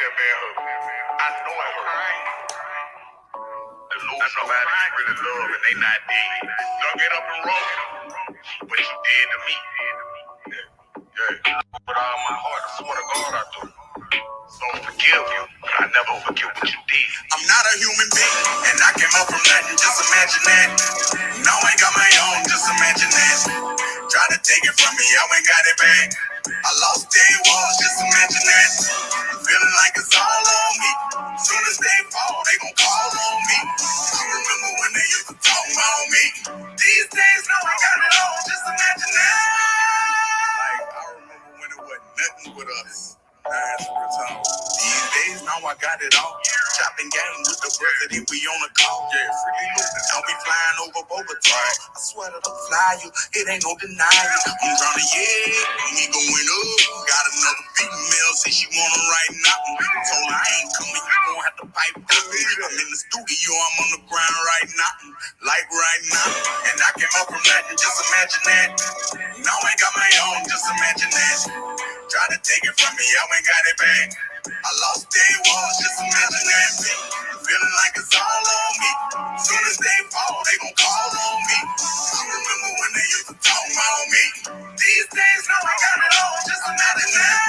that manhood. I know it hurt. To lose somebody you really love and they not dead. Don't get up and roll. What you did to me. Yeah. With all my heart, I swear to God I do. So forgive you, but I never forget what you did. I'm not a human being, and I came up from nothing, just imagine that. No, I ain't got my own, just imagine that. Try to take it from me, I ain't got it back. I lost day walls, just imagine that. I'm feeling like it's all on me. Soon as they fall, they gon' call on me. I remember when they used to talk about me. These days, no, I got it all, just imagine that. Like, I remember when it wasn't nothing with us. These days, now I got it all. Chopping game with the president, we on a call. Yeah, freely moving, don't be flying over Bogota. I swear that I'll fly you, it ain't no denying. I'm trying to, me going up. Got another female, say she wanna write nothing. Told her I ain't coming, you gon' have to pipe down. I'm in the studio, I'm on the ground right now. Like right now, and I came up from nothing, just imagine that. No, I ain't got my own, just imagine that. Try to take it from me, I ain't got it back. I lost day walls, just imagine that. Feeling like it's all on me. Soon as they fall, they gon' call on me. I remember when they used to talk about me. These days, now I got it all, just imagine that.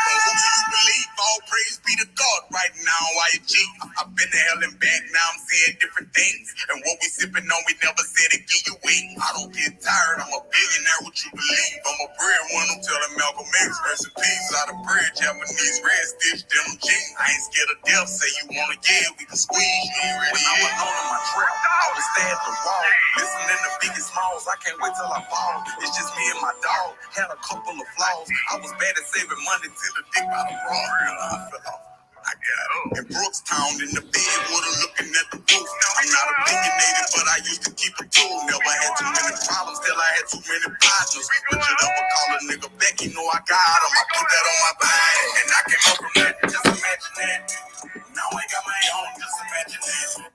But who do you believe? All praise be to God right now, YG. I've been to hell and back, now I'm seeing different things. And what we sipping on, we never said it, give you wings. I don't get tired, I'm a billionaire, what you believe? I'm a breadwinner, I'm telling Malcolm X, rest in peace. Out of bread, Japanese red stitch, denim jeans. I ain't scared of death, say you wanna get, we can squeeze. You ain't ready yet. When I was alone in my trap, I would stay at the wall, listening to Biggie Smalls, I can't wait till I fall. It's just me and my dog, had a couple of flaws. I was bad at saving money till the dick by the bra. I fell off. I got up in Brookstown in the bed, water looking at the roof. I'm not opinionated, but I used to keep it cool. Never had too many problems, till I had too many partners. But you never call a nigga back, you know I got him. I put that on my body, and I came up from nothing, just imagine that. Now I ain't got my own, just imagine that.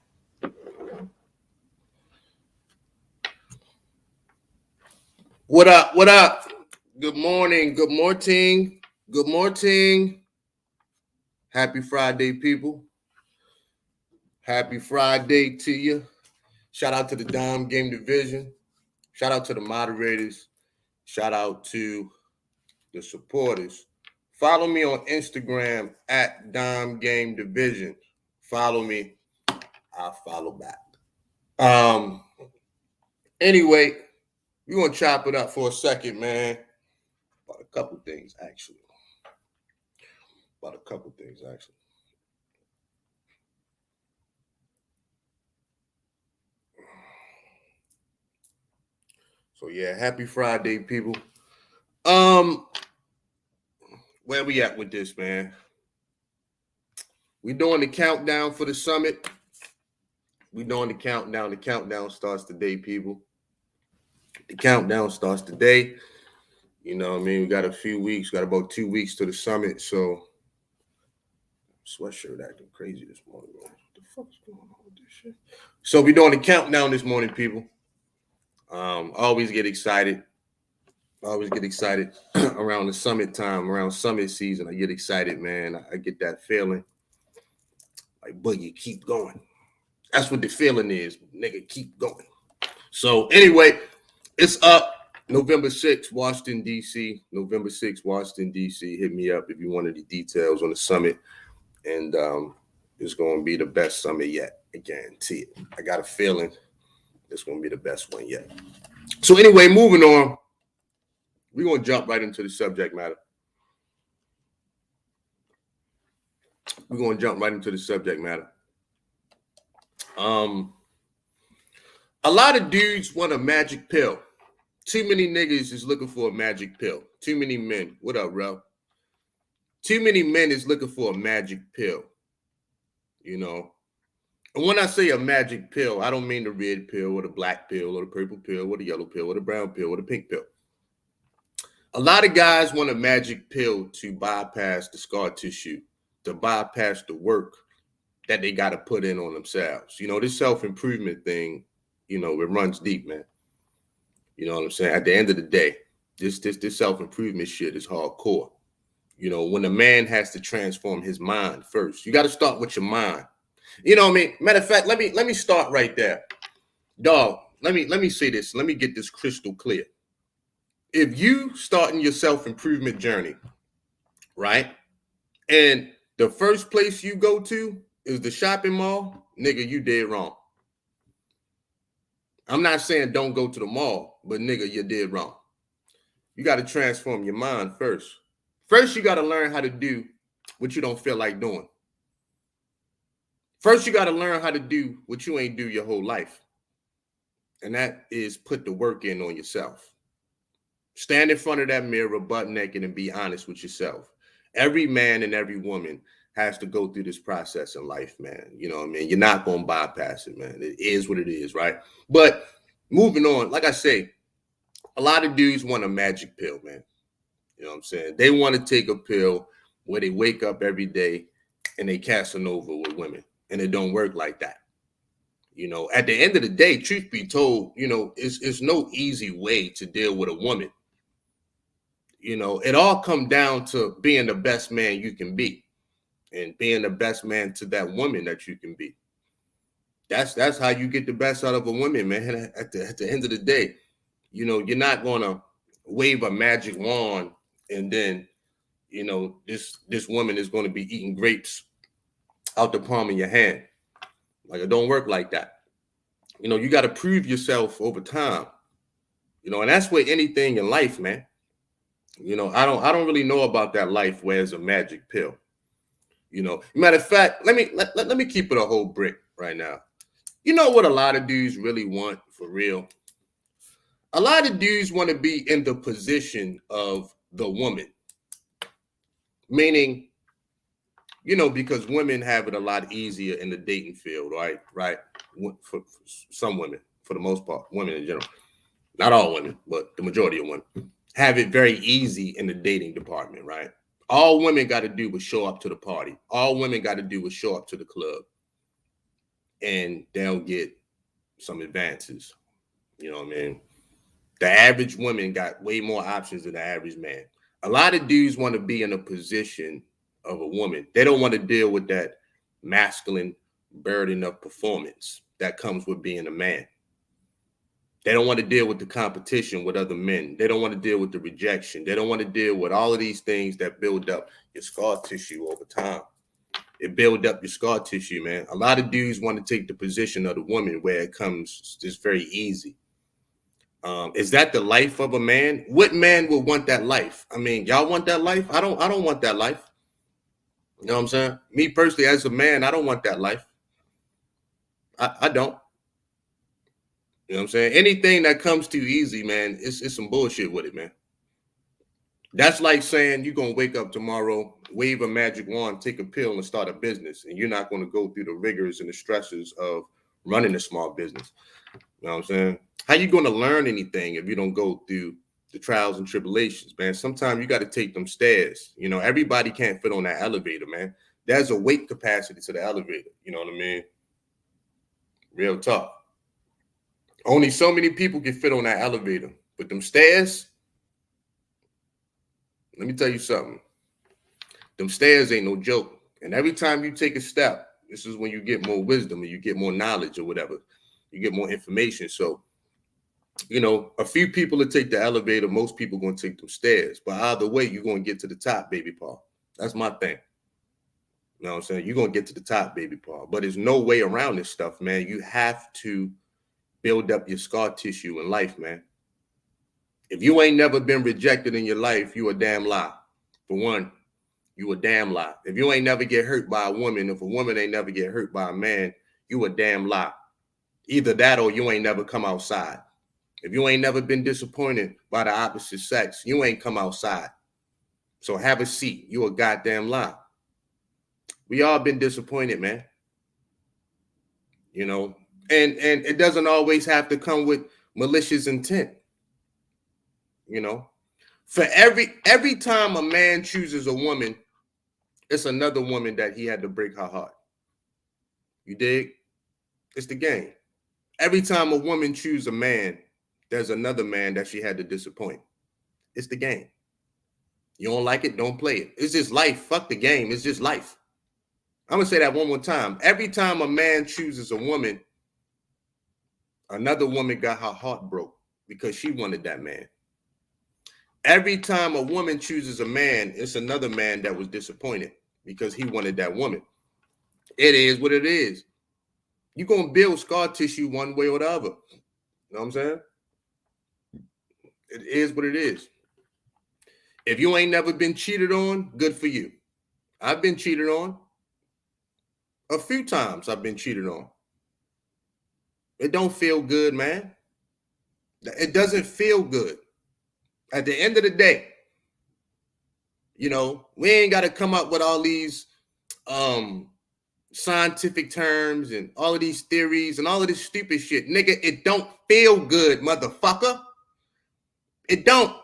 What up? What up? Good morning. Good morning. Good morning. Happy Friday, people. Happy Friday to you. Shout out to the Dom Game Division. Shout out to the moderators. Shout out to the supporters. Follow me on Instagram at Dom Game Division. Follow me. I'll follow back. Anyway, we're going to chop it up for a second, man. About a couple things, actually. So yeah, happy Friday, people. Where we at with this, man? We doing the countdown for the summit. We doing the countdown. The countdown starts today, people. The countdown starts today. You know what I mean? We got a few weeks, got about 2 weeks to the summit. So sweatshirt acting crazy this morning, man. What the fuck is going on with this shit? So we doing the countdown this morning, people. Always get excited. Around the summit time, around summit season. I get excited, man. I get that feeling. Like, Boogie, keep going. That's what the feeling is. Nigga, keep going. So anyway, it's up. November 6th, Washington, D.C. November 6th, Washington, D.C. Hit me up if you wanted the details on the summit. And it's going to be the best summit yet. I guarantee it. I got a feeling it's going to be the best one yet. So anyway, moving on. We're going to jump right into the subject matter. A lot of dudes want a magic pill. Too many niggas is looking for a magic pill. Too many men. What up, bro? Too many men is looking for a magic pill. You know? And when I say a magic pill, I don't mean the red pill or the black pill or the purple pill or the yellow pill or the brown pill or the pink pill. A lot of guys want a magic pill to bypass the scar tissue, to bypass the work that they got to put in on themselves. You know, this self-improvement thing, you know, it runs deep, man. You know what I'm saying? At the end of the day, this self-improvement shit is hardcore. You know, when a man has to transform his mind first, you got to start with your mind. You know what I mean? Matter of fact, let me start right there, dog. Let me say this. Let me get this crystal clear. If you starting your self improvement journey, right, and the first place you go to is the shopping mall, nigga, you did wrong. I'm not saying don't go to the mall, but nigga, you did wrong. You got to transform your mind first. First, you got to learn how to do what you don't feel like doing. First, you got to learn how to do what you ain't do your whole life. And that is put the work in on yourself. Stand in front of that mirror, butt naked, and be honest with yourself. Every man and every woman has to go through this process in life, man. You know what I mean? You're not going to bypass it, man. It is what it is, right? But moving on, like I say, a lot of dudes want a magic pill, man. You know what I'm saying? They want to take a pill where they wake up every day and they Casanova with women. And it don't work like that. You know, at the end of the day, truth be told, you know, it's no easy way to deal with a woman. You know, it all comes down to being the best man you can be and being the best man to that woman that you can be. That's how you get the best out of a woman, man. At the end of the day, you know, you're not gonna wave a magic wand and then, you know, this woman is going to be eating grapes out the palm of your hand. Like, it don't work like that. You know, you got to prove yourself over time. You know, and that's with anything in life, man. You know, I don't really know about that life where it's a magic pill. You know, matter of fact, let me keep it a whole brick right now. You know what a lot of dudes really want for real? A lot of dudes want to be in the position of the woman. Meaning, you know, because women have it a lot easier in the dating field, right? Right. For some women, for the most part, women in general. Not all women, but the majority of women have it very easy in the dating department, right? All women got to do was show up to the party. All women got to do was show up to the club, and they'll get some advances. You know what I mean? The average woman got way more options than the average man. A lot of dudes want to be in a position of a woman. They don't want to deal with that masculine burden of performance that comes with being a man. They don't want to deal with the competition with other men. They don't want to deal with the rejection. They don't want to deal with all of these things that build up your scar tissue over time. It builds up your scar tissue, man. A lot of dudes want to take the position of the woman where it comes just very easy. Is that the life of a man? What man would want that life? I mean, y'all want that life? I don't want that life. You know what I'm saying? Me personally, as a man, I don't want that life. I don't. You know what I'm saying? Anything that comes too easy, man, it's some bullshit with it, man. That's like saying you're gonna wake up tomorrow, wave a magic wand, take a pill, and start a business, and you're not gonna go through the rigors and the stresses of running a small business. You know what I'm saying? How you gonna learn anything if you don't go through the trials and tribulations, man? Sometimes you got to take them stairs. You know, everybody can't fit on that elevator, man. There's a weight capacity to the elevator. You know what I mean? Real talk. Only so many people can fit on that elevator. But them stairs, let me tell you something. Them stairs ain't no joke. And every time you take a step, this is when you get more wisdom and you get more knowledge or whatever. You get more information. So, you know, a few people will take the elevator. Most people going to take them stairs. But either way, you're going to get to the top, baby Paul. That's my thing. You know what I'm saying? You're going to get to the top, baby Paul. But there's no way around this stuff, man. You have to build up your scar tissue in life, man. If you ain't never been rejected in your life, you a damn lie. For one, you a damn lie. If you ain't never get hurt by a woman, if a woman ain't never get hurt by a man, you a damn lie. Either that or you ain't never come outside. If you ain't never been disappointed by the opposite sex, you ain't come outside. So have a seat. You a goddamn lie. We all been disappointed, man. You know, and it doesn't always have to come with malicious intent. You know, for every time a man chooses a woman, it's another woman that he had to break her heart. You dig? It's the game. Every time a woman chooses a man, there's another man that she had to disappoint. It's the game. You don't like it, don't play it. It's just life. Fuck the game. It's just life. I'm going to say that one more time. Every time a man chooses a woman, another woman got her heart broke because she wanted that man. Every time a woman chooses a man, it's another man that was disappointed because he wanted that woman. It is what it is. You're going to build scar tissue one way or the other. You know what I'm saying? It is what it is. If you ain't never been cheated on, good for you. I've been cheated on. A few times I've been cheated on. It don't feel good, man. It doesn't feel good. At the end of the day, you know, we ain't got to come up with all these scientific terms and all of these theories and all of this stupid shit. Nigga, it don't feel good, motherfucker. It don't.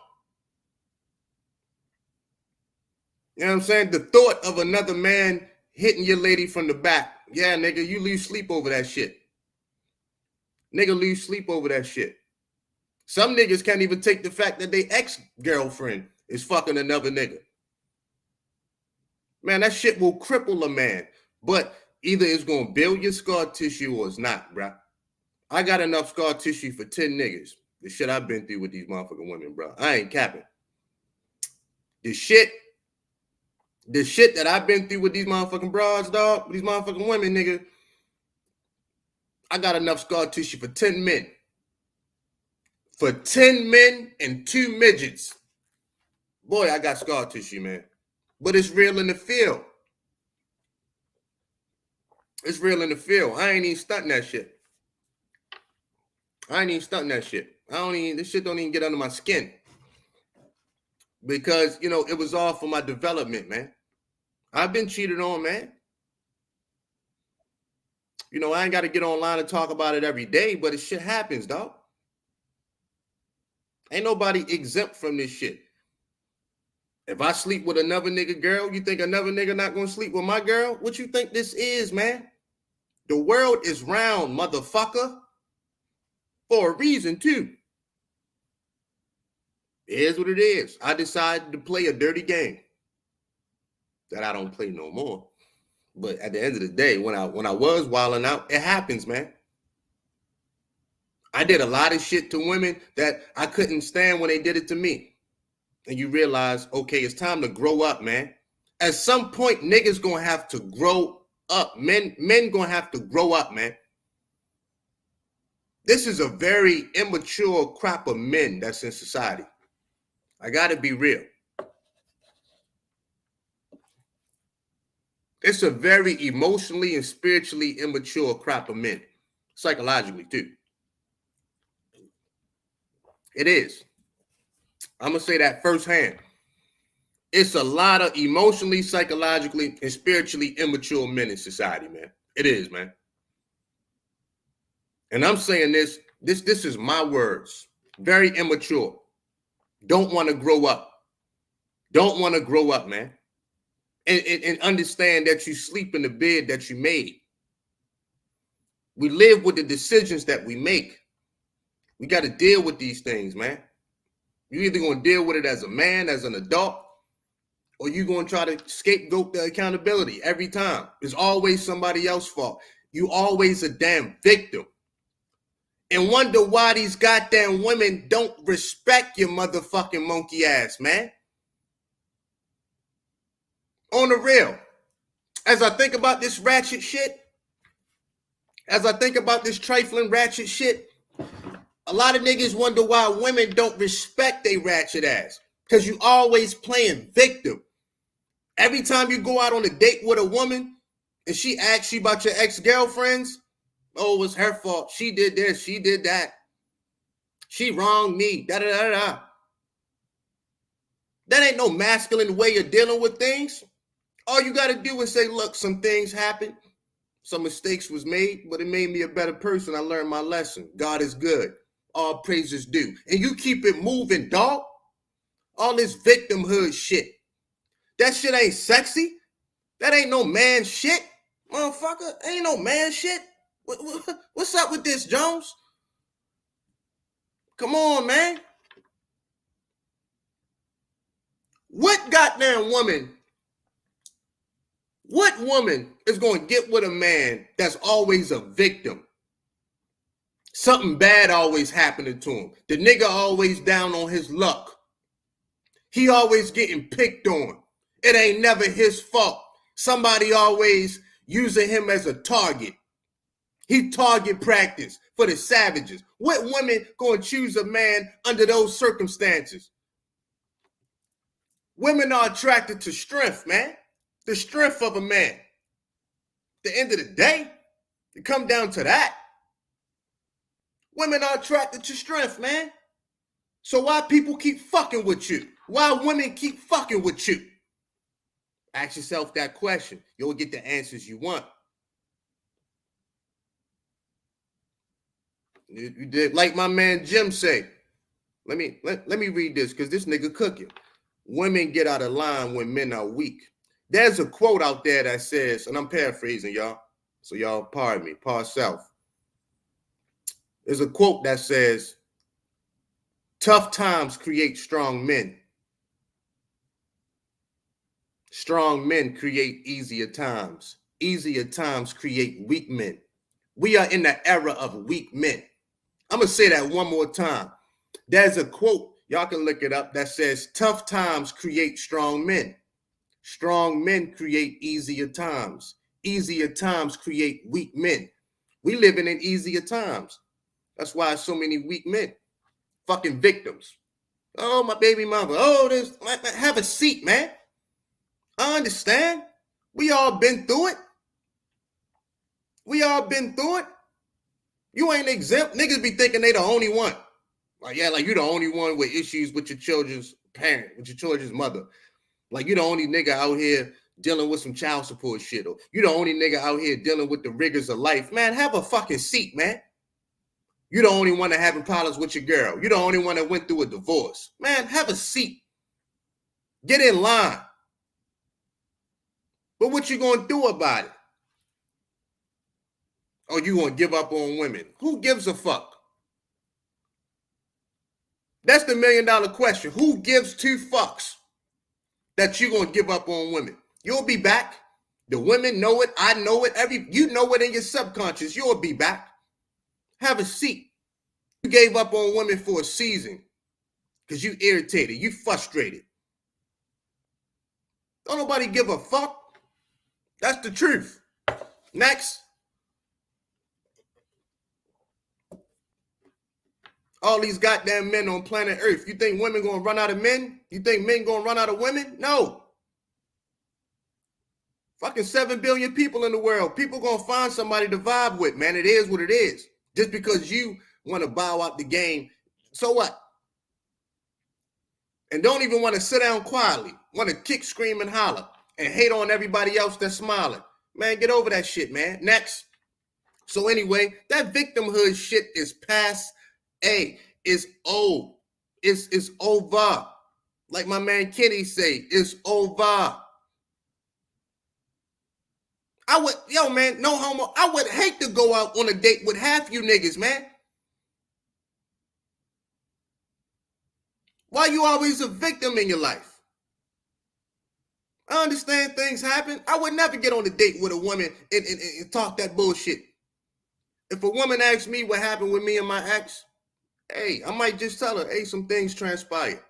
You know what I'm saying? The thought of another man hitting your lady from the back. Yeah, nigga, you lose sleep over that shit. Nigga lose sleep over that shit. Some niggas can't even take the fact that their ex-girlfriend is fucking another nigga. Man, that shit will cripple a man. But either it's going to build your scar tissue or it's not, bro. I got enough scar tissue for 10 niggas. The shit I've been through with these motherfucking women, bro. I ain't capping. The shit that I've been through with these motherfucking broads, dog, with these motherfucking women, nigga, I got enough scar tissue for 10 men. For 10 men and 2 midgets. Boy, I got scar tissue, man. But it's real in the field. It's real in the field. I ain't even stunting that shit. This shit don't even get under my skin. Because, you know, it was all for my development, man. I've been cheated on, man. You know, I ain't got to get online and talk about it every day, but it shit happens, dog. Ain't nobody exempt from this shit. If I sleep with another nigga girl, you think another nigga not gonna sleep with my girl? What you think this is, man? The world is round, motherfucker. For a reason, too. It is what it is. I decided to play a dirty game that I don't play no more. But at the end of the day, when I was wilding out, it happens, man. I did a lot of shit to women that I couldn't stand when they did it to me. And you realize, okay, it's time to grow up, man. At some point, niggas gonna have to grow up. Men gonna have to grow up, man. This is a very immature crop of men that's in society. I gotta be real. It's a very emotionally and spiritually immature crop of men. Psychologically, too. It is. I'm gonna say that firsthand. It's a lot of emotionally, psychologically, and spiritually immature men in society, man. It is, man. And I'm saying this is my words. Very immature. Don't want to grow up. Don't want to grow up, man. And understand that you sleep in the bed that you made. We live with the decisions that we make. We got to deal with these things, man. You're either going to deal with it as a man, as an adult, or you're going to try to scapegoat the accountability every time. It's always somebody else's fault. You always a damn victim. And wonder why these goddamn women don't respect your motherfucking monkey ass, man. On the real. As I think about this ratchet shit, as I think about this trifling ratchet shit, a lot of niggas wonder why women don't respect they ratchet ass. Because you always playing victim. Every time you go out on a date with a woman and she asks you about your ex-girlfriends, oh, it was her fault. She did this, she did that. She wronged me, da-da-da-da. That ain't no masculine way of dealing with things. All you got to do is say, look, some things happened. Some mistakes was made, but it made me a better person. I learned my lesson. God is good. All praises due. And you keep it moving, dog. All this victimhood shit. That shit ain't sexy. That ain't no man shit. Motherfucker, ain't no man shit. What's up with this, Jones? Come on, man. What goddamn woman, what woman is going to get with a man that's always a victim? Something bad always happening to him. The nigga always down on his luck. He always getting picked on. It ain't never his fault. Somebody always using him as a target. He target practice for the savages. What woman gonna choose a man under those circumstances? Women are attracted to strength, man. The strength of a man. At the end of the day, it come down to that. Women are attracted to strength, man. So why people keep fucking with you? Why women keep fucking with you? Ask yourself that question. You'll get the answers you want. You did like my man Jim say. Let me read this because this nigga cooking. Women get out of line when men are weak. There's a quote out there that says, and I'm paraphrasing, y'all. So y'all pardon me, pause south. There's a quote that says, tough times create strong men. Strong men create easier times. Easier times create weak men. We are in the era of weak men. I'm going to say that one more time. There's a quote, y'all can look it up, that says, tough times create strong men. Strong men create easier times. Easier times create weak men. We living in easier times. That's why so many weak men. Fucking victims. Oh, my baby mama. Oh, this. Have a seat, man. I understand. We all been through it. We all been through it. You ain't exempt. Niggas be thinking they the only one. Like, yeah, like you the only one with issues with your children's parent, with your children's mother. Like you the only nigga out here dealing with some child support shit. Or you the only nigga out here dealing with the rigors of life. Man, have a fucking seat, man. You the only one that having problems with your girl. You the only one that went through a divorce. Man, have a seat. Get in line. But what you gonna do about it? Or you gonna give up on women? Who gives a fuck? That's the $1 million question. Who gives two fucks that you gonna give up on women? You'll be back. The women know it. I know it. You know it in your subconscious. You'll be back. Have a seat. You gave up on women for a season because you irritated. You frustrated. Don't nobody give a fuck. That's the truth. Next. All these goddamn men on planet Earth. You think women gonna run out of men? You think men gonna run out of women? No. Fucking 7 billion people in the world. People gonna find somebody to vibe with, man. It is what it is. Just because you want to bow out the game, so what? And don't even want to sit down quietly. Want to kick, scream, and holler. And hate on everybody else that's smiling. Man, get over that shit, man. Next. So anyway, that victimhood shit is past. It's old. It's over. Like my man Kenny say, it's over. No homo. I would hate to go out on a date with half you niggas, man. Why you always a victim in your life? I understand things happen. I would never get on a date with a woman and talk that bullshit. If a woman asks me what happened with me and my ex, hey, I might just tell her, hey, some things transpired.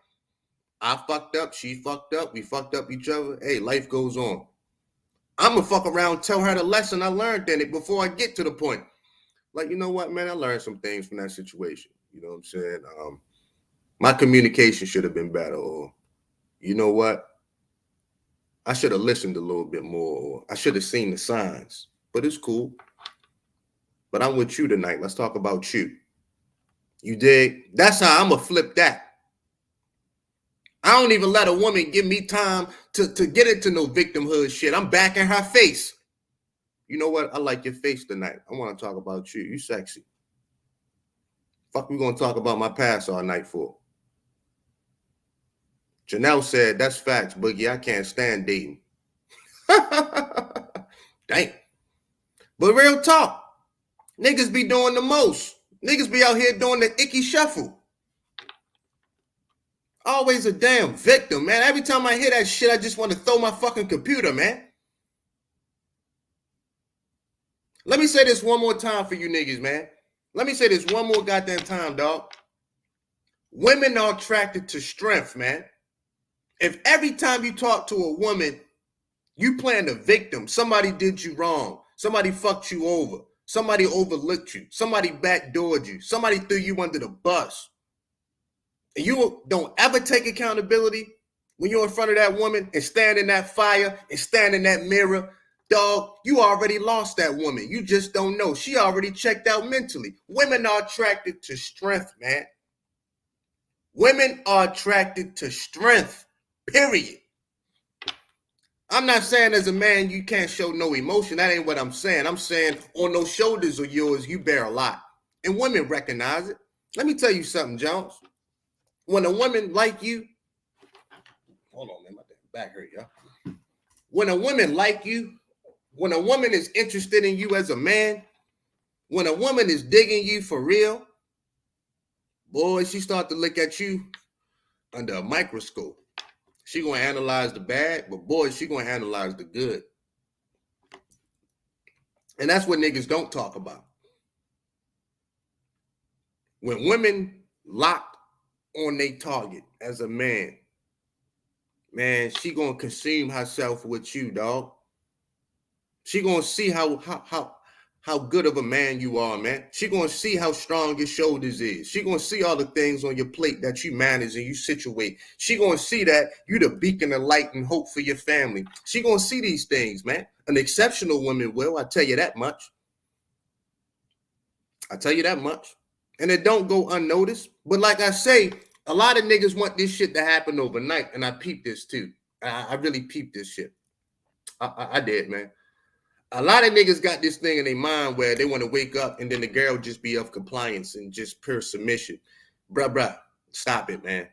I fucked up, she fucked up, we fucked up each other. Hey, life goes on. I'm gonna fuck around, tell her the lesson I learned in it before I get to the point. Like, you know what, man, I learned some things from that situation. You know what I'm saying? My communication should have been better. Or, you know what? I should have listened a little bit more. Or I should have seen the signs. But it's cool. But I'm with you tonight. Let's talk about you. You dig? That's how I'm going to flip that. I don't even let a woman give me time to get into no victimhood shit. I'm back in her face. You know what? I like your face tonight. I want to talk about you. You sexy. Fuck, we going to talk about my past all night for? Janelle said, that's facts, Boogie. I can't stand dating. Dang. But real talk. Niggas be doing the most. Niggas be out here doing the icky shuffle. Always a damn victim, man. Every time I hear that shit, I just want to throw my fucking computer, man. Let me say this one more time for you niggas, man. Let me say this one more goddamn time, dog. Women are attracted to strength, man. If every time you talk to a woman, you playing the victim, somebody did you wrong, somebody fucked you over, somebody overlooked you, somebody backdoored you, somebody threw you under the bus, and you don't ever take accountability when you're in front of that woman and stand in that fire and stand in that mirror, dog, you already lost that woman. You just don't know. She already checked out mentally. Women are attracted to strength, man. Women are attracted to strength, period. I'm not saying as a man you can't show no emotion. That ain't what I'm saying. I'm saying on those shoulders of yours, you bear a lot. And women recognize it. Let me tell you something, Jones. When a woman like you, hold on, man, my back hurt, y'all. When a woman like you, when a woman is interested in you as a man, when a woman is digging you for real, boy, she start to look at you under a microscope. She gonna analyze the bad, but boy, she gonna analyze the good. And that's what niggas don't talk about. When women lock on their target as a man, she gonna consume herself with you, dog. She gonna see how good of a man you are, man. She gonna see how strong your shoulders is. She gonna see all the things on your plate that you manage and you situate. She gonna see that you the beacon of light and hope for your family. She gonna see these things, man. An exceptional woman will, I tell you that much. I tell you that much. And it don't go unnoticed. But like I say, a lot of niggas want this shit to happen overnight. And I peeped this too. I really peeped this shit. I did, man. A lot of niggas got this thing in their mind where they want to wake up and then the girl just be of compliance and just pure submission. Bruh, stop it, man.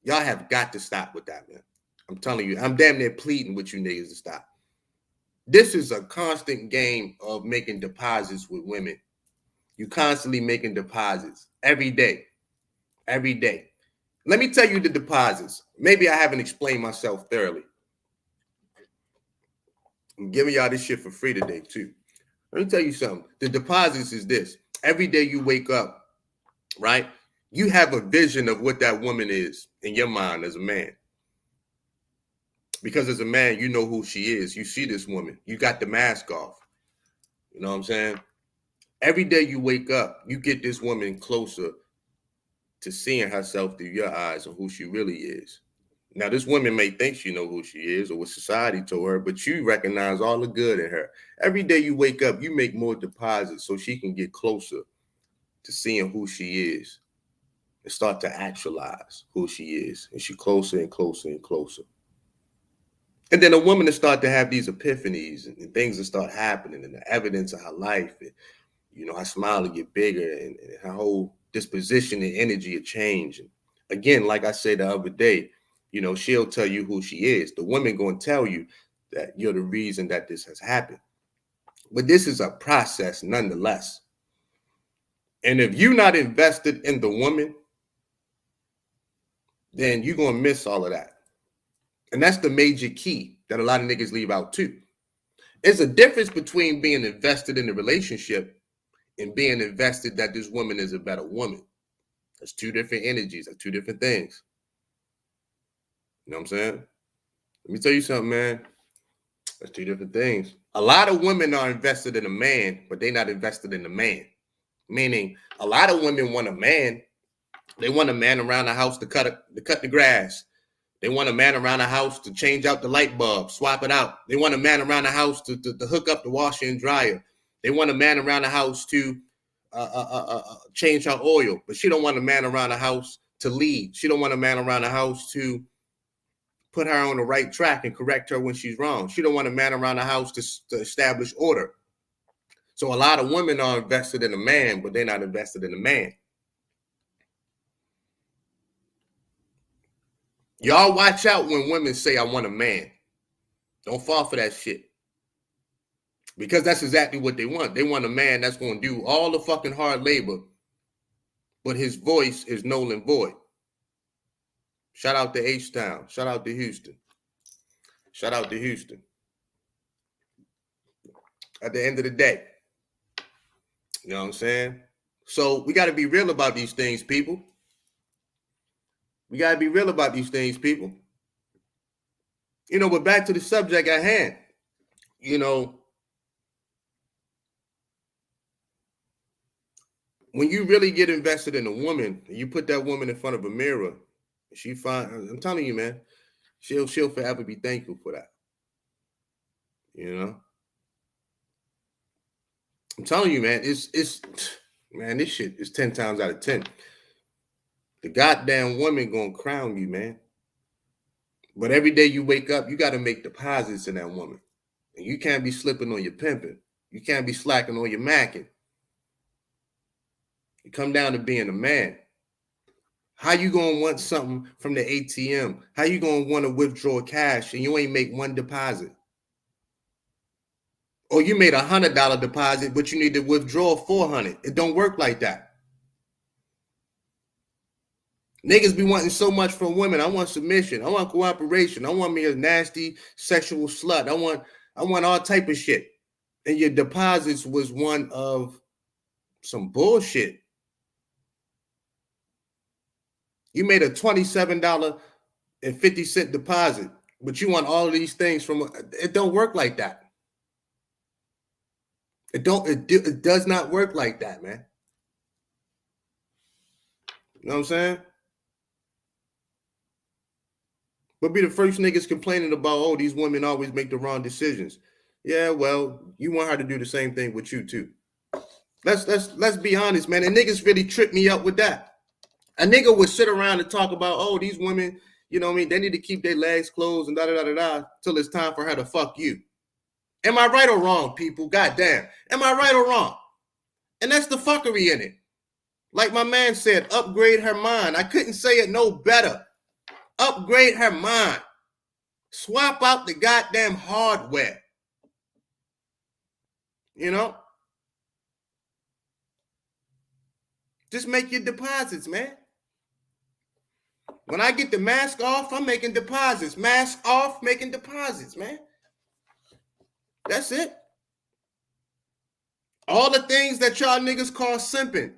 Y'all have got to stop with that, man. I'm telling you, I'm damn near pleading with you niggas to stop. This is a constant game of making deposits with women. You constantly making deposits every day. Every day. Let me tell you the deposits. Maybe I haven't explained myself thoroughly. I'm giving y'all this shit for free today, too. Let me tell you something. The deposits is this. Every day you wake up, right? You have a vision of what that woman is in your mind as a man. Because as a man, you know who she is. You see this woman. You got the mask off. You know what I'm saying? Every day you wake up, you get this woman closer to seeing herself through your eyes and who she really is. Now, this woman may think she know who she is or what society told her, but you recognize all the good in her. Every day you wake up, you make more deposits so she can get closer to seeing who she is and start to actualize who she is. And she closer and closer and closer. And then a woman will start to have these epiphanies and things will start happening and the evidence of her life. And, you know, her smile will get bigger and her whole disposition and energy will change. And again, like I said the other day, you know, she'll tell you who she is. The woman going to tell you that you're the reason that this has happened. But this is a process nonetheless. And if you're not invested in the woman, then you're going to miss all of that. And that's the major key that a lot of niggas leave out too. There's a difference between being invested in the relationship and being invested that this woman is a better woman. That's two different energies. That's two different things. You know what I'm saying? Let me tell you something, man. That's two different things. A lot of women are invested in a man, but they're not invested in the man. Meaning, a lot of women want a man. They want a man around the house to cut the grass. They want a man around the house to change out the light bulb, swap it out. They want a man around the house to hook up the washer and dryer. They want a man around the house to change her oil, but she don't want a man around the house to lead. She don't want a man around the house to put her on the right track and correct her when she's wrong. She don't want a man around the house to establish order. So a lot of women are invested in a man, but they're not invested in a man. Y'all watch out when women say, I want a man. Don't fall for that shit. Because that's exactly what they want. They want a man that's going to do all the fucking hard labor, but his voice is null and void. Shout out to H-Town. Shout out to Houston. Shout out to Houston. At the end of the day, you know what I'm saying? So we got to be real about these things, people. We got to be real about these things, people. You know, but back to the subject at hand. You know, when you really get invested in a woman, and you put that woman in front of a mirror, she find, I'm telling you, man, she'll forever be thankful for that. You know? I'm telling you, man, man, this shit is 10 times out of 10. The goddamn woman gonna crown you, man. But every day you wake up, you got to make deposits in that woman. And you can't be slipping on your pimping. You can't be slacking on your macking. You come down to being a man. How you gonna want something from the ATM? How you gonna want to withdraw cash and you ain't make one deposit? Or you made $100 deposit, but you need to withdraw $400. It don't work like that. Niggas be wanting so much from women. I want submission. I want cooperation. I want me a nasty sexual slut. I want all type of shit. And your deposits was one of some bullshit. You made a $27.50 deposit, but you want all of these things from it. Don't work like that. It does not work like that, man. You know what I'm saying? But be the first niggas complaining about, oh, these women always make the wrong decisions. Yeah, well, you want her to do the same thing with you too. Let's be honest, man. And niggas really tripped me up with that. A nigga would sit around and talk about, oh, these women, you know what I mean? They need to keep their legs closed and da-da-da-da-da till it's time for her to fuck you. Am I right or wrong, people? Goddamn. Am I right or wrong? And that's the fuckery in it. Like my man said, upgrade her mind. I couldn't say it no better. Upgrade her mind. Swap out the goddamn hardware. You know? Just make your deposits, man. When I get the mask off, I'm making deposits. Mask off, making deposits, man. That's it. All the things that y'all niggas call simping.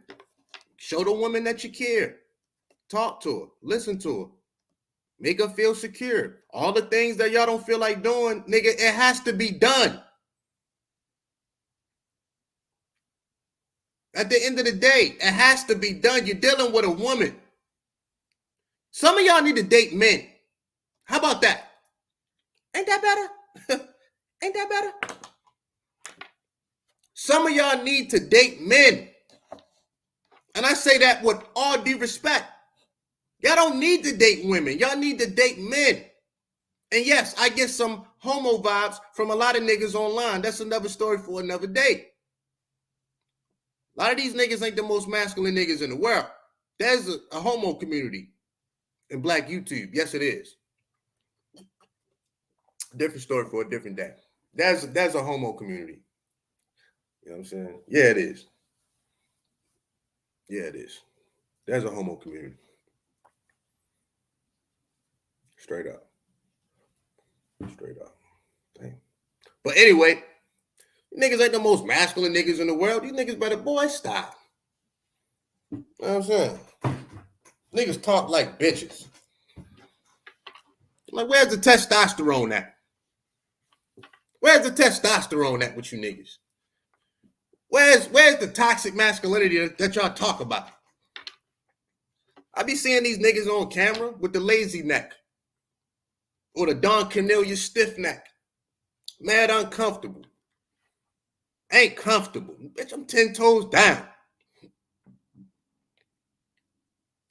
Show the woman that you care. Talk to her. Listen to her. Make her feel secure. All the things that y'all don't feel like doing, nigga, it has to be done. At the end of the day, it has to be done. You're dealing with a woman. Some of y'all need to date men. How about that? Ain't that better? Ain't that better? Some of y'all need to date men. And I say that with all due respect. Y'all don't need to date women. Y'all need to date men. And yes, I get some homo vibes from a lot of niggas online. That's another story for another day. A lot of these niggas ain't the most masculine niggas in the world. There's a homo community in Black YouTube. Yes, it is. Different story for a different day. There's a homo community. You know what I'm saying? Yeah, it is. Yeah, it is. There's a homo community. Straight up. Straight up. Damn. But anyway, niggas ain't the most masculine niggas in the world. These niggas better, boy, stop. You know what I'm saying? Niggas talk like bitches. Like, where's the testosterone at? Where's the testosterone at with you niggas? Where's the toxic masculinity that y'all talk about? I be seeing these niggas on camera with the lazy neck or the Don Cornelius stiff neck. Mad uncomfortable. Ain't comfortable. Bitch, I'm 10 toes down.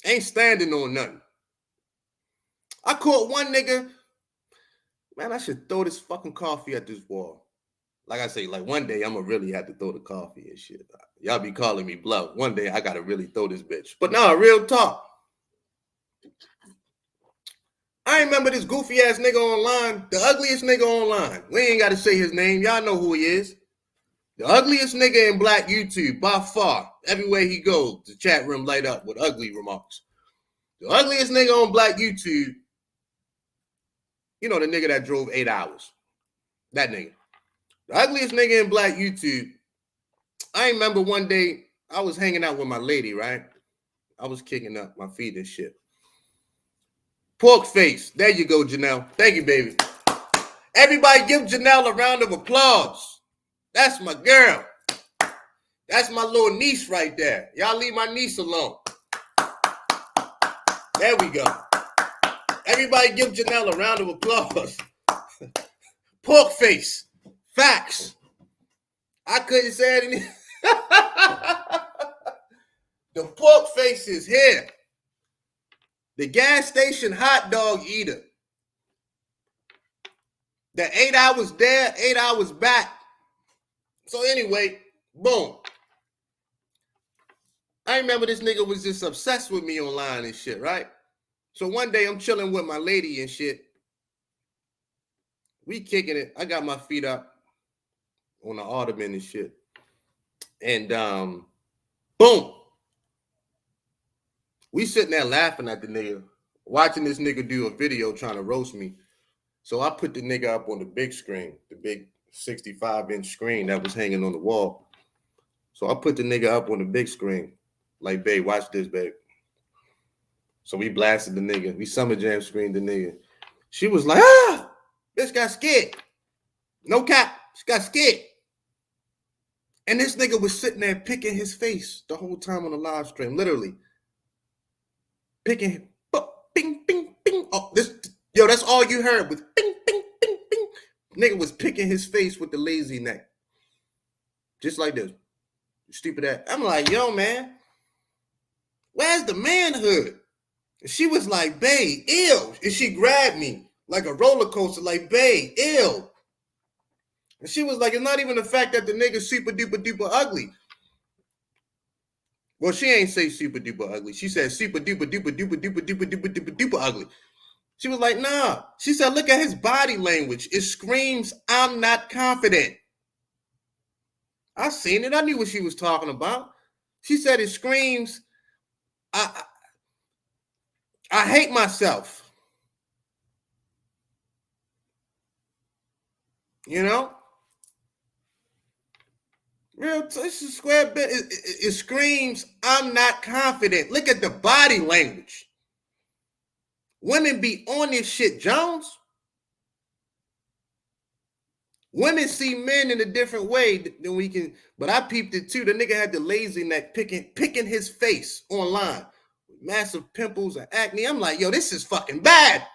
Ain't standing on nothing. I caught one nigga. Man, I should throw this fucking coffee at this wall. Like I say, like one day I'm going to really have to throw the coffee and shit. Y'all be calling me bluff. One day I got to really throw this bitch. But no, real talk. I remember this goofy ass nigga online, the ugliest nigga online. We ain't got to say his name. Y'all know who he is. The ugliest nigga in Black YouTube by far. Everywhere he goes, the chat room light up with ugly remarks. The ugliest nigga on Black YouTube, you know, the nigga that drove 8 hours. That nigga. The ugliest nigga in Black YouTube. I remember one day I was hanging out with my lady, right? I was kicking up my feet and shit. Pork face. There you go, Janelle. Thank you, baby. Everybody give Janelle a round of applause. That's my girl. That's my little niece right there. Y'all leave my niece alone. There we go. Everybody give Janelle a round of applause. Pork face. Facts. I couldn't say anything. The pork face is here. The gas station hot dog eater. The 8 hours there, 8 hours back. So anyway, boom. I remember this nigga was just obsessed with me online and shit, right? So one day I'm chilling with my lady and shit. We kicking it. I got my feet up on the ottoman and shit. And boom. We sitting there laughing at the nigga, watching this nigga do a video trying to roast me. So I put the nigga up on the big screen, the big 65-inch screen that was hanging on the wall. So I put the nigga up on the big screen. Like, babe, watch this, babe. So we blasted the nigga. We summer jam screened the nigga. She was like, bitch got scared. No cap. She got scared. And this nigga was sitting there picking his face the whole time on the live stream, literally. Picking him. Bing, bing, bing. Oh, that's all you heard was bing, bing, bing, bing. Nigga was picking his face with the lazy neck. Just like this. Stupid ass. I'm like, yo, man, where's the manhood? And she was like, babe, ew. And she grabbed me like a roller coaster, like, babe, ew. And she was like, it's not even the fact that the nigga's super duper duper ugly. Well, she ain't say super duper ugly. She said super duper duper duper duper duper duper duper duper ugly. She was like, nah. She said, look at his body language. It screams, I'm not confident. I seen it. I knew what she was talking about. She said it screams, I hate myself. You know? It's a square bit. It screams, I'm not confident. Look at the body language. Women be on this shit, Jones. Women see men in a different way than we can, but I peeped it too. The nigga had the lazy neck picking his face online. Massive pimples and acne. I'm like, yo, this is fucking bad.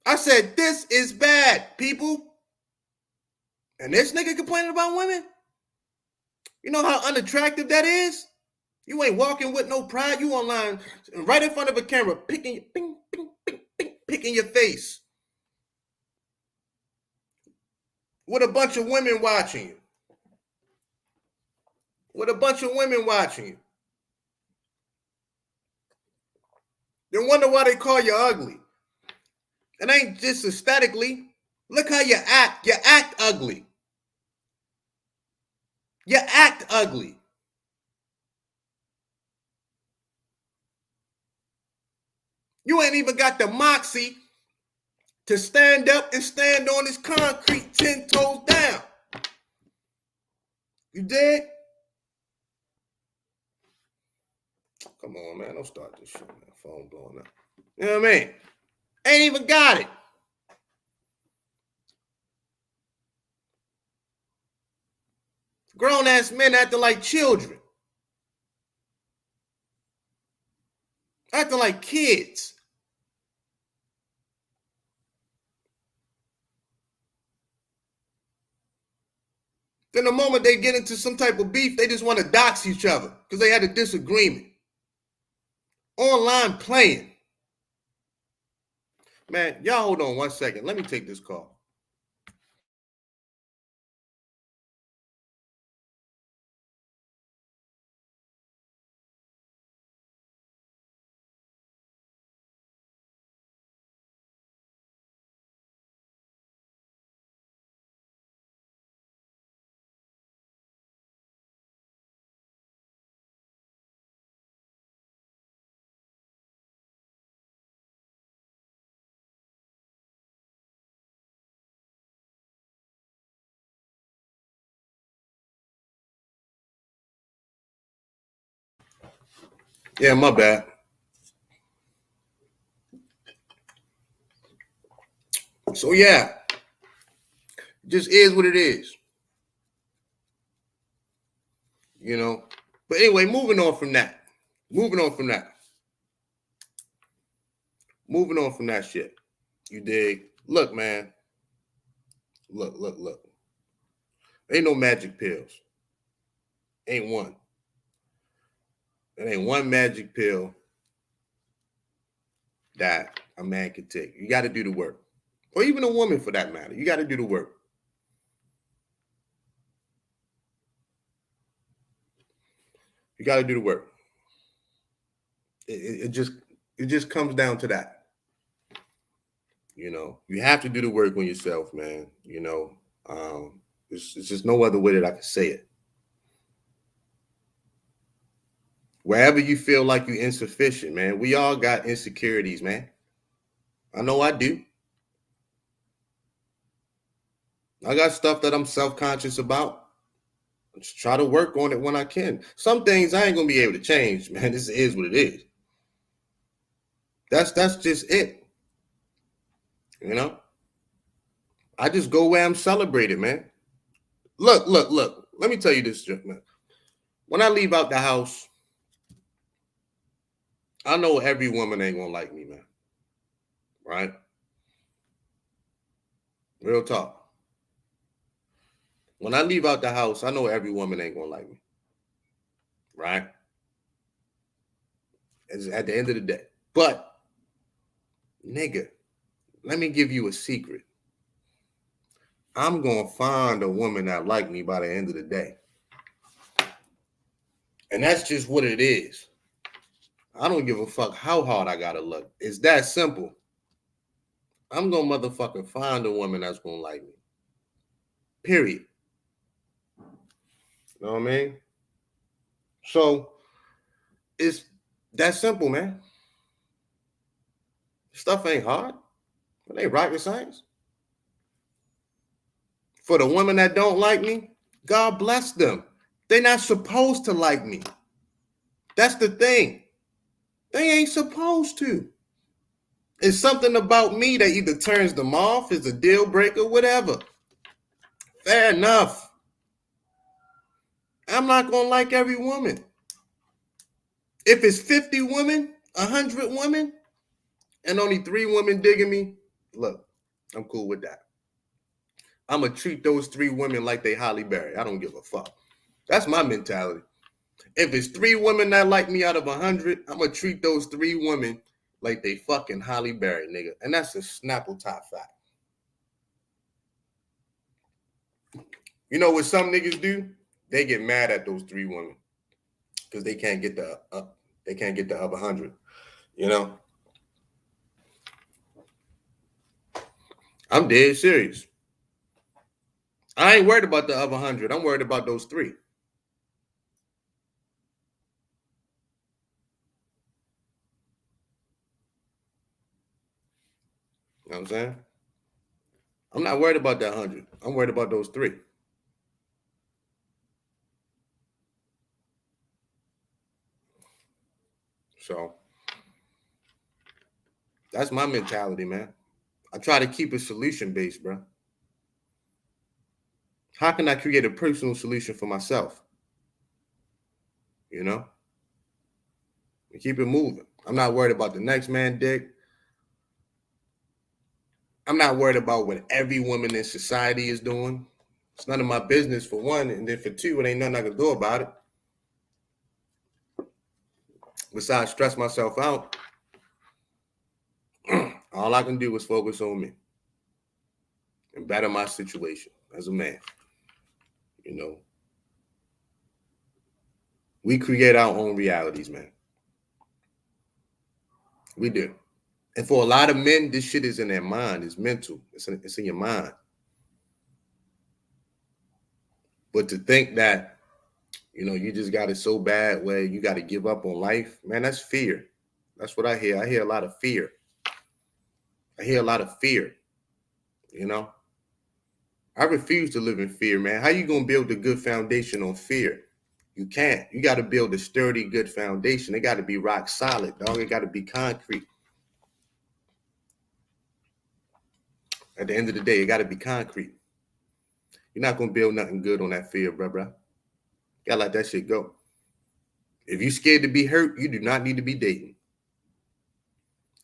I said, this is bad, people. And this nigga complaining about women? You know how unattractive that is? You ain't walking with no pride. You online right in front of a camera, picking your face. With a bunch of women watching you. Then wonder why they call you ugly. It ain't just aesthetically. Look how you act. You act ugly. You act ugly. You ain't even got the moxie to stand up and stand on this concrete 10 toes down. You dig? Come on, man. Don't start this shit, man. Phone blowing up. You know what I mean? Ain't even got it. Grown-ass men acting like children. Acting like kids. Then the moment they get into some type of beef, they just want to dox each other because they had a disagreement. Online playing. Man, y'all hold on 1 second. Let me take this call. Yeah, my bad. So yeah, just is what it is. You know. But anyway, moving on from that. Moving on from that. Moving on from that shit. You dig? Look, man. Look. Ain't no magic pills. Ain't one. There ain't one magic pill that a man can take. You got to do the work. Or even a woman for that matter. You got to do the work. You got to do the work. It just comes down to that. You know, you have to do the work on yourself, man. You know, it's just no other way that I can say it. Wherever you feel like you're insufficient, man, we all got insecurities, man. I know I do. I got stuff that I'm self-conscious about. Just try to work on it when I can. Some things I ain't gonna be able to change, man. This is what it is. That's just it. You know? I just go where I'm celebrated, man. Look. Let me tell you this, man. When I leave out the house, I know every woman ain't gonna like me, man. Right? Real talk. When I leave out the house, I know every woman ain't gonna like me. Right? It's at the end of the day. But, nigga, let me give you a secret. I'm gonna find a woman that like me by the end of the day. And that's just what it is. I don't give a fuck how hard I gotta look. It's that simple. I'm gonna motherfucking find a woman that's gonna like me. Period. You know what I mean? So it's that simple, man. Stuff ain't hard. It ain't rocket science. For the women that don't like me, God bless them. They're not supposed to like me. That's the thing. They ain't supposed to. It's something about me that either turns them off, is a deal breaker, whatever. Fair enough. I'm not going to like every woman. If it's 50 women, 100 women, and only 3 women digging me, look, I'm cool with that. I'm going to treat those 3 women like they Holly Berry. I don't give a fuck. That's my mentality. If it's 3 women that like me out of 100, I'm going to treat those 3 women like they fucking Holly Berry, nigga. And that's a Snapple top fact. You know what some niggas do? They get mad at those 3 women because they can't get the other 100. You know, I'm dead serious. I ain't worried about the other 100. I'm worried about those 3. You know what I'm saying? I'm not worried about that 100. I'm worried about those 3. So that's my mentality, man. I try to keep it solution based, bro. How can I create a personal solution for myself? You know? And keep it moving. I'm not worried about the next man dick. I'm not worried about what every woman in society is doing. It's none of my business, for one. And then for 2, it ain't nothing I can do about it. Besides stress myself out, all I can do is focus on me and better my situation as a man. You know, we create our own realities, man. We do. And for a lot of men, this shit is in their mind. It's mental. It's in your mind. But to think that, you know, you just got it so bad where you got to give up on life, man, that's fear. That's what I hear. I hear a lot of fear. You know? I refuse to live in fear, man. How you going to build a good foundation on fear? You can't. You got to build a sturdy, good foundation. It got to be rock solid, dog. It got to be concrete. At the end of the day, it got to be concrete. You're not going to build nothing good on that fear, bro. You got to let that shit go. If you're scared to be hurt, you do not need to be dating.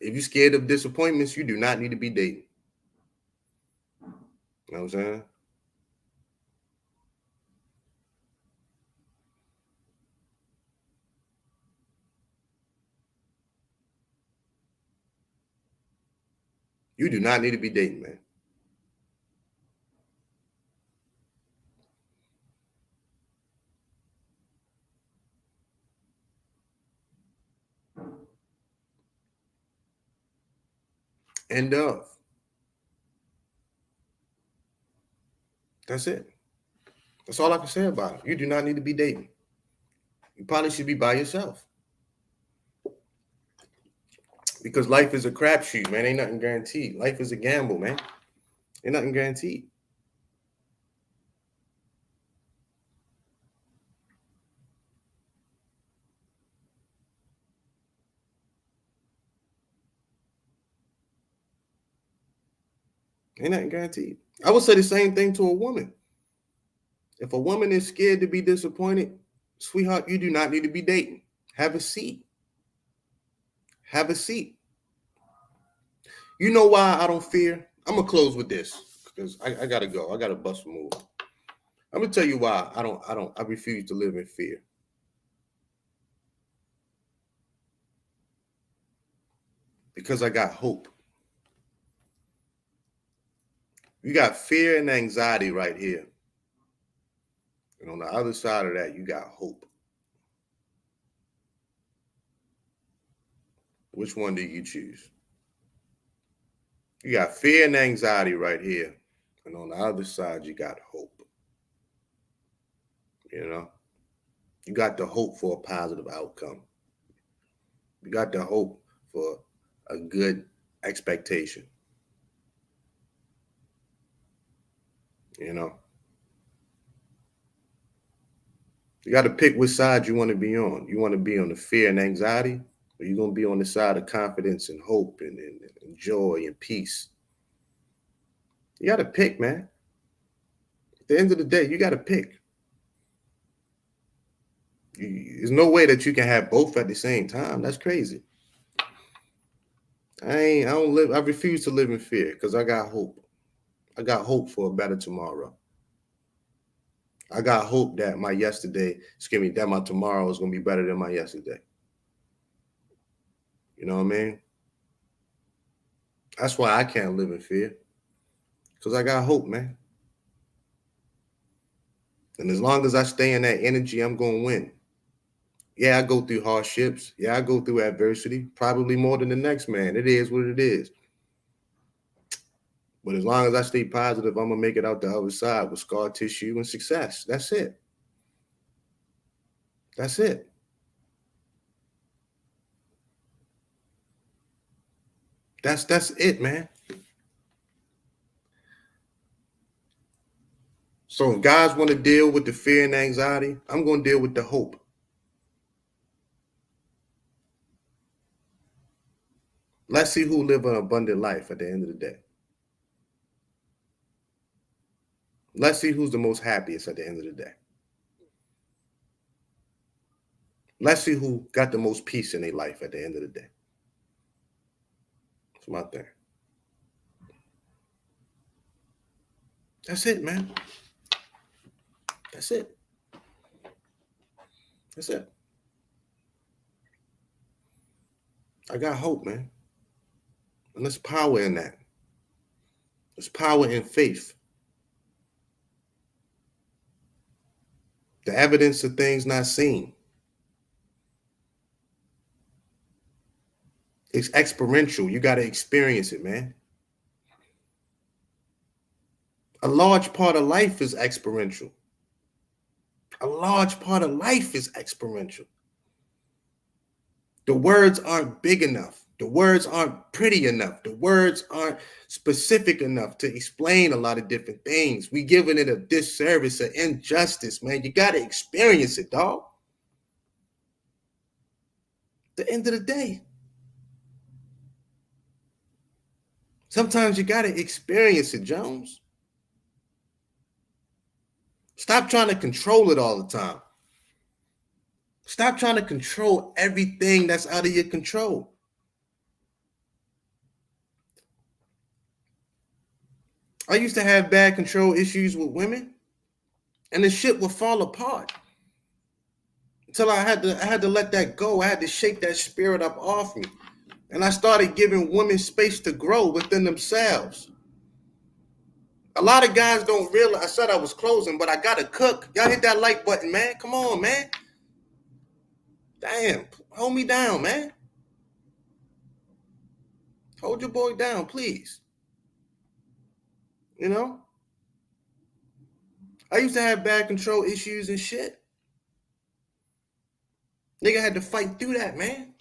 If you're scared of disappointments, you do not need to be dating. You know what I'm saying? You do not need to be dating, man. End of. That's it. That's all I can say about it. You do not need to be dating. You probably should be by yourself. Because life is a crapshoot, man. Ain't nothing guaranteed. Life is a gamble, man. Ain't nothing guaranteed. Ain't nothing guaranteed. I would say the same thing to a woman. If a woman is scared to be disappointed, sweetheart, you do not need to be dating. Have a seat. Have a seat. You know why I don't fear? I'm gonna close with this because I gotta go. I gotta bust a move. I'm gonna tell you why I refuse to live in fear. Because I got hope. You got fear and anxiety right here. And on the other side of that, you got hope. Which one do you choose? You got fear and anxiety right here. And on the other side, you got hope. You know? You got the hope for a positive outcome. You got the hope for a good expectation. You know? You got to pick which side you want to be on. You want to be on the fear and anxiety, or you going to be on the side of confidence and hope and joy and peace? You got to pick, man. At the end of the day, you got to pick. There's no way that you can have both at the same time. That's crazy. I refuse to live in fear because I got hope. I got hope for a better tomorrow. I got hope that that my tomorrow is going to be better than my yesterday. You know what I mean? That's why I can't live in fear. Because I got hope, man. And as long as I stay in that energy, I'm going to win. Yeah, I go through hardships. Yeah, I go through adversity, probably more than the next man. It is what it is. But as long as I stay positive, I'm going to make it out the other side with scar tissue and success. That's it. That's it. That's it, man. So if guys want to deal with the fear and anxiety, I'm going to deal with the hope. Let's see who live an abundant life at the end of the day. Let's see who's the most happiest at the end of the day. Let's see who got the most peace in their life at the end of the day. That's my thing. That's it, man. That's it. That's it. I got hope, man. And there's power in that. There's power in faith. The evidence of things not seen. It's experiential. You got to experience it, man. A large part of life is experiential. A large part of life is experiential. The words aren't big enough. The words aren't pretty enough. The words aren't specific enough to explain a lot of different things. We giving it a disservice, an injustice, man. You got to experience it, dog. The end of the day. Sometimes you got to experience it, Jones. Stop trying to control it all the time. Stop trying to control everything that's out of your control. I used to have bad control issues with women, and the shit would fall apart until I had to let that go. I had to shake that spirit up off me, and I started giving women space to grow within themselves. A lot of guys don't realize. I said I was closing, but I gotta cook. Y'all hit that like button, man. Come on, man. Damn, hold me down, man. Hold your boy down, please. You know? I used to have bad control issues and shit. Nigga had to fight through that, man.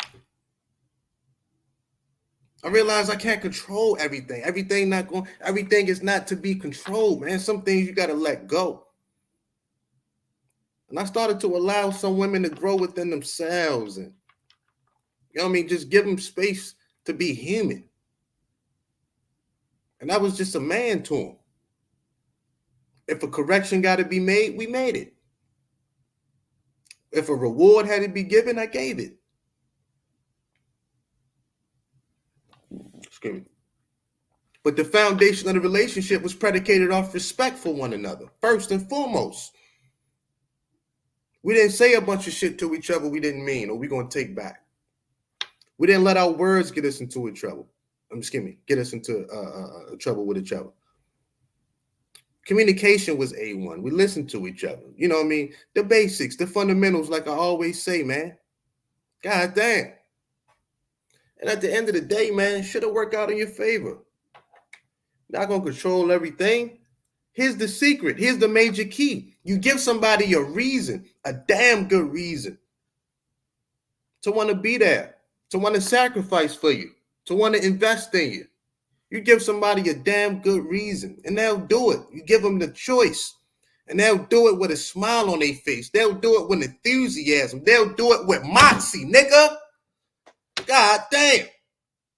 I realized I can't control everything. Everything is not to be controlled, man. Some things you gotta let go. And I started to allow some women to grow within themselves and, you know what I mean, just give them space to be human. And I was just a man to them. If a correction got to be made, we made it. If a reward had to be given, I gave it. Excuse me. But the foundation of the relationship was predicated off respect for one another, first and foremost. We didn't say a bunch of shit to each other we didn't mean or we going to take back. We didn't let our words get us into trouble. Get us into trouble with each other. Communication was A1. We listened to each other. You know what I mean? The basics, the fundamentals, like I always say, man. God damn. And at the end of the day, man, should have worked out in your favor. Not going to control everything. Here's the secret. Here's the major key. You give somebody a reason, a damn good reason to want to be there, to want to sacrifice for you, to want to invest in you. You give somebody a damn good reason, and they'll do it. You give them the choice, and they'll do it with a smile on their face. They'll do it with enthusiasm. They'll do it with moxie, nigga. God damn.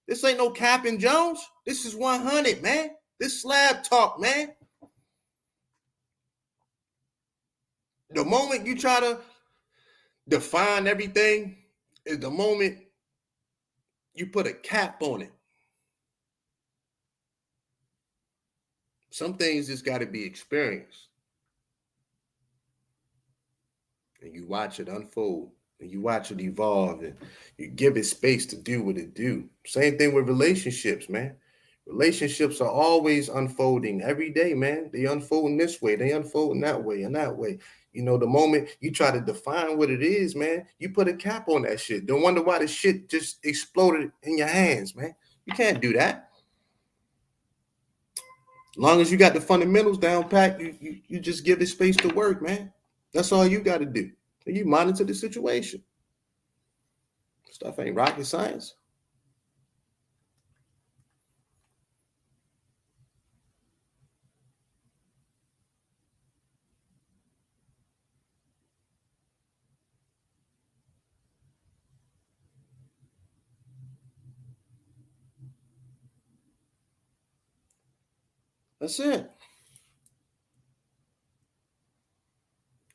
This ain't no Captain Jones. This is 100, man. This slab talk, man. The moment you try to define everything is the moment you put a cap on it. Some things just got to be experienced. And you watch it unfold. And you watch it evolve. And you give it space to do what it do. Same thing with relationships, man. Relationships are always unfolding every day, man. They unfold in this way. They unfold in that way and that way. You know, the moment you try to define what it is, man, you put a cap on that shit. Don't wonder why the shit just exploded in your hands, man. You can't do that. As long as you got the fundamentals down pat, you just give it space to work, man. That's all you got to do. And you monitor the situation. Stuff ain't rocket science. That's it.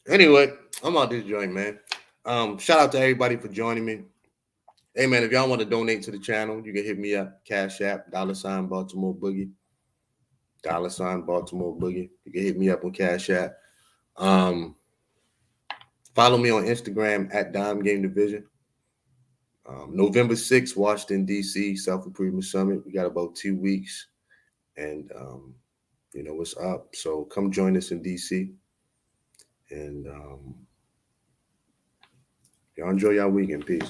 Anyway, I'm out this joint, man. Shout out to everybody for joining me. Hey, man, if y'all want to donate to the channel, you can hit me up. Cash App, $BaltimoreBoogie. $BaltimoreBoogie. You can hit me up on Cash App. Follow me on Instagram at Dime Game Division. November 6th, Washington, D.C., Self-Improvement Summit. We got about 2 weeks. And, you know, what's up. So come join us in D.C. And y'all enjoy y'all weekend. Peace.